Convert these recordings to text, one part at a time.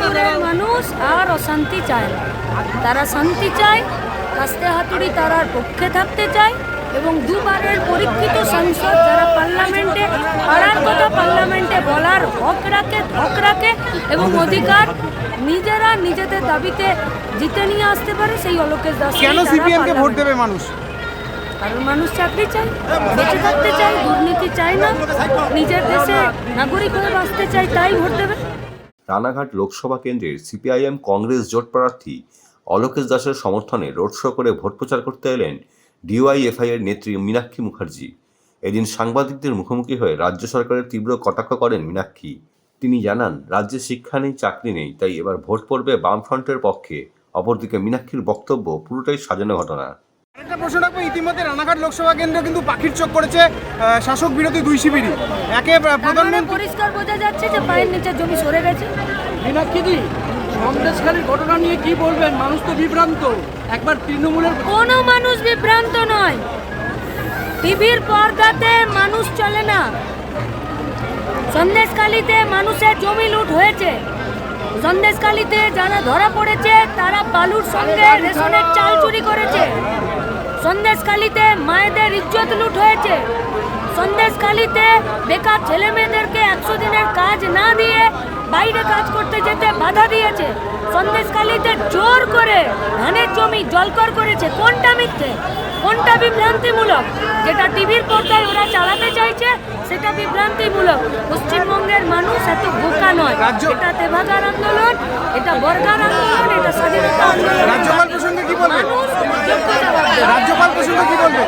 তৃণমূলের মানুষ আর অশান্তি চায় না, তারা শান্তি চায়, কাস্তে হাতুড়ি তারার পক্ষে থাকতে চায় এবং দুবারের পরীক্ষিত সাংসদ যারা পার্লামেন্টে পাড়ার কথা পার্লামেন্টে বলার হক রাখে এবং অধিকার নিজেরা নিজেদের দাবিতে জিতে নিয়ে আসতে পারে সেই অলোকেশ দাস। কেন সিপিএমকে ভোট দেবে মানুষ? কারণ মানুষ চাকরি চায়, বেঁচে থাকতে চায়, দুর্নীতি চায় না, নিজের দেশে নাগরিক হয়ে বাঁচতে চায়, তাই ভোট দেবে। রানাঘাট লোকসভা কেন্দ্রের সিপিআইএম কংগ্রেস জোট প্রার্থী অলোকেশ দাসের সমর্থনে রোড শো করে ভোট প্রচার করতে এলেন ডিওয়াইএফআই এর নেত্রী মীনাক্ষী মুখার্জি। এদিন সাংবাদিকদের মুখোমুখি হয়ে রাজ্য সরকারের তীব্র কটাক্ষ করেন মীনাক্ষী। তিনি জানান, রাজ্যে শিক্ষা নেই, চাকরি নেই, তাই এবার ভোট পড়বে বামফ্রন্টের পক্ষে। অপরদিকে মীনাক্ষীর বক্তব্য পুরোটাই সাজানো ঘটনা। একটা প্রশ্ন রাখবো, ইতিমধ্যে রানাঘাট লোকসভা কেন্দ্র কিন্তু পাখির চোখ করেছে শাসক বিরোধী দুই শিবিরই। একে প্রধানমন্ত্রী পরিষ্কার বোঝা যাচ্ছে যে পায়ের নিচে জমি সরে গেছে। মীনাক্ষীদি, সন্দেশখালীর ঘটনা নিয়ে কি বলবেন? মানুষ তো বিভ্রান্ত। একবার তৃণমূলের কোনো মানুষ বিভ্রান্ত নয়, টিভির পর্দাতে মানুষ চলে না। সন্দেশখালীতে মানুষের জমি লুট হয়েছে, সন্দেশখালীতে যারা ধরা পড়েছে তারা বালুর সঙ্গে রেশনের চাল চুরি করেছে, সন্দেশখালীতে মায়েদের ইজ্জত লুট হয়েছে, সন্দেশখালীতে বেকার ছেলে মেয়েদেরকে 100 দিনের কাজ না দিয়ে বাইরে কাজ করতে যেতে বাধা দিয়েছে, সন্দেশখালীতে জোর করে ধানের জমি জলকর করেছে। কোনটা মিথ্যে, কোনটা বিভ্রান্তিমূলক? যেটা টিভির পর্দায় ওরা চালাতে চাইছে সেটা বিভ্রান্তিমূলক। পশ্চিমবঙ্গের মানুষ এত বোকা নয়। এটা তেভাগার আন্দোলন, এটা বর্গার আন্দোলন, এটা স্বাধীনতা আন্দোলন। রাজ্যপাল প্রসঙ্গে কি বলবে? রাজ্যপাল প্রসঙ্গে কি বলবে?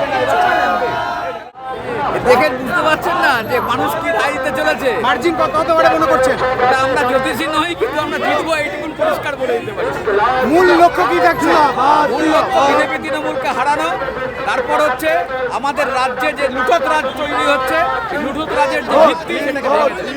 দেখে বুঝতে পারছেন না যে মানুষ কি রায় দিতে চলেছে? মার্জিন কত হতে পারে মনে করছেন? এটা আমরা জ্যোতিষী নই, কিন্তু আমরা জিতবো এইটুকুন পরিষ্কার বলে দিতে পারি। মূল লক্ষ্য কি থাকছে? মূল লক্ষ্য বিজেপি তৃণমূলকে হারানো। তারপর হচ্ছে আমাদের রাজ্যে যে লুঠত রাজ তৈরি হচ্ছে, লুঠত রাজের যে ভিত্তি সেটাকে ভেঙে দেবে।